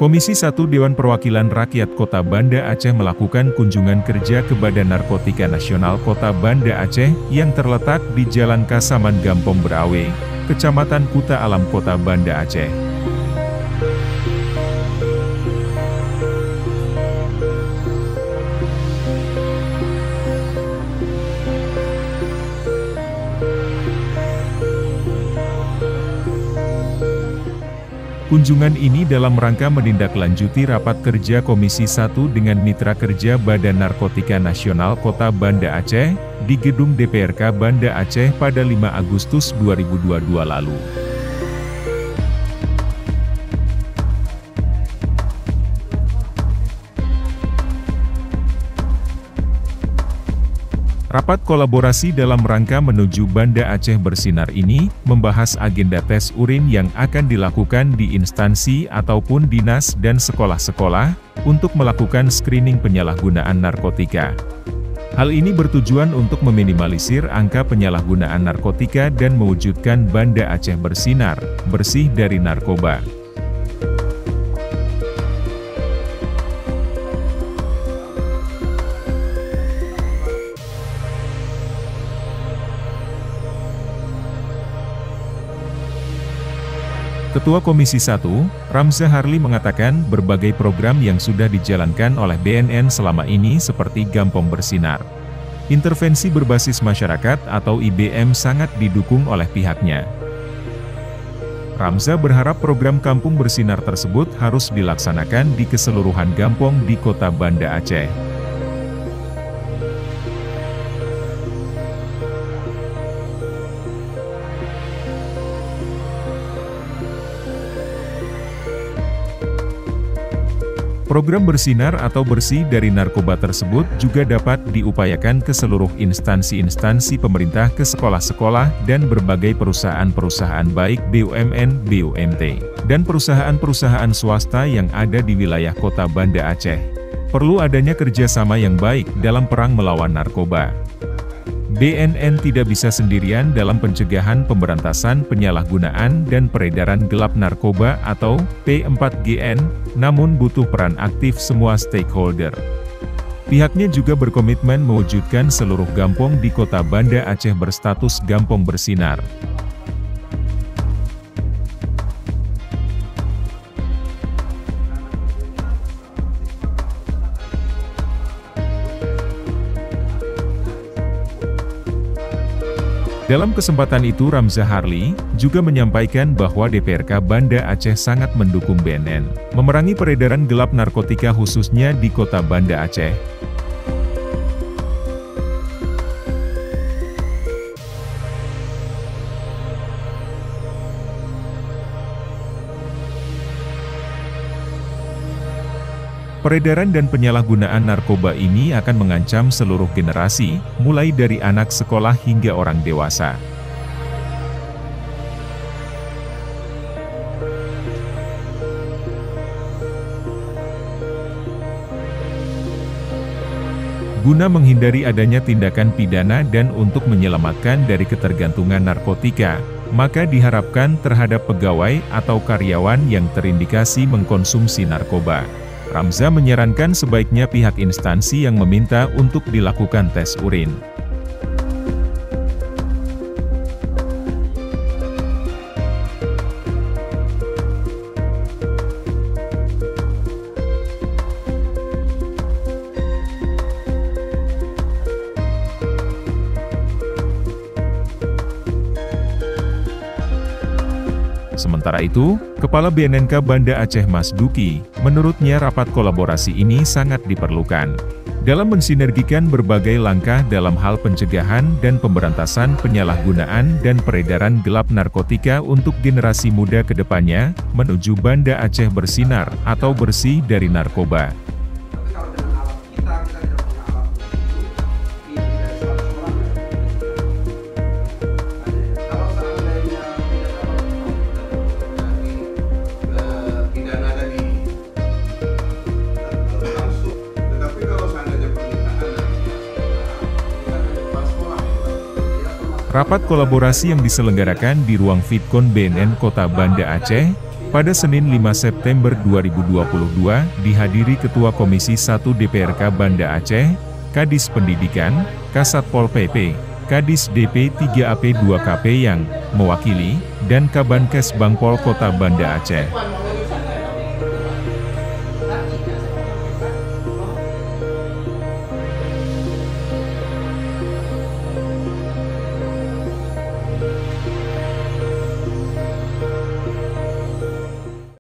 Komisi 1 Dewan Perwakilan Rakyat Kota Banda Aceh melakukan kunjungan kerja ke Badan Narkotika Nasional Kota Banda Aceh yang terletak di Jalan Kasaman Gampong Berawe, Kecamatan Kuta Alam Kota Banda Aceh. Kunjungan ini dalam rangka menindaklanjuti rapat kerja Komisi 1 dengan mitra kerja Badan Narkotika Nasional Kota Banda Aceh, di Gedung DPRK Banda Aceh pada 5 Agustus 2022 lalu. Rapat kolaborasi dalam rangka menuju Banda Aceh Bersinar ini, membahas agenda tes urin yang akan dilakukan di instansi ataupun dinas dan sekolah-sekolah, untuk melakukan screening penyalahgunaan narkotika. Hal ini bertujuan untuk meminimalisir angka penyalahgunaan narkotika dan mewujudkan Banda Aceh Bersinar, bersih dari narkoba. Ketua Komisi 1, Ramza Harli mengatakan berbagai program yang sudah dijalankan oleh BNN selama ini seperti Gampong Bersinar, intervensi berbasis masyarakat atau IBM sangat didukung oleh pihaknya. Ramza berharap program Kampung Bersinar tersebut harus dilaksanakan di keseluruhan Gampong di Kota Banda Aceh. Program Bersinar atau bersih dari narkoba tersebut juga dapat diupayakan ke seluruh instansi-instansi pemerintah, ke sekolah-sekolah, dan berbagai perusahaan-perusahaan baik BUMN, BUMT, dan perusahaan-perusahaan swasta yang ada di wilayah Kota Banda Aceh. Perlu adanya kerjasama yang baik dalam perang melawan narkoba. BNN tidak bisa sendirian dalam pencegahan, pemberantasan penyalahgunaan dan peredaran gelap narkoba atau P4GN, namun butuh peran aktif semua stakeholder. Pihaknya juga berkomitmen mewujudkan seluruh Gampong di Kota Banda Aceh berstatus Gampong Bersinar. Dalam kesempatan itu Ramza Harli juga menyampaikan bahwa DPRK Banda Aceh sangat mendukung BNN memerangi peredaran gelap narkotika khususnya di Kota Banda Aceh. Peredaran dan penyalahgunaan narkoba ini akan mengancam seluruh generasi, mulai dari anak sekolah hingga orang dewasa. Guna menghindari adanya tindakan pidana dan untuk menyelamatkan dari ketergantungan narkotika, maka diharapkan terhadap pegawai atau karyawan yang terindikasi mengkonsumsi narkoba, Ramza menyarankan sebaiknya pihak instansi yang meminta untuk dilakukan tes urin. Sementara itu, Kepala BNNK Banda Aceh Mas Duki, menurutnya rapat kolaborasi ini sangat diperlukan dalam mensinergikan berbagai langkah dalam hal pencegahan dan pemberantasan penyalahgunaan dan peredaran gelap narkotika untuk generasi muda ke depannya, menuju Banda Aceh Bersinar atau bersih dari narkoba. Rapat kolaborasi yang diselenggarakan di ruang Vidkon BNN Kota Banda Aceh, Pada Senin 5 September 2022, dihadiri Ketua Komisi 1 DPRK Banda Aceh, Kadis Pendidikan, Kasat Pol PP, Kadis DP 3AP 2KP yang mewakili, dan Kabankes Bangpol Kota Banda Aceh.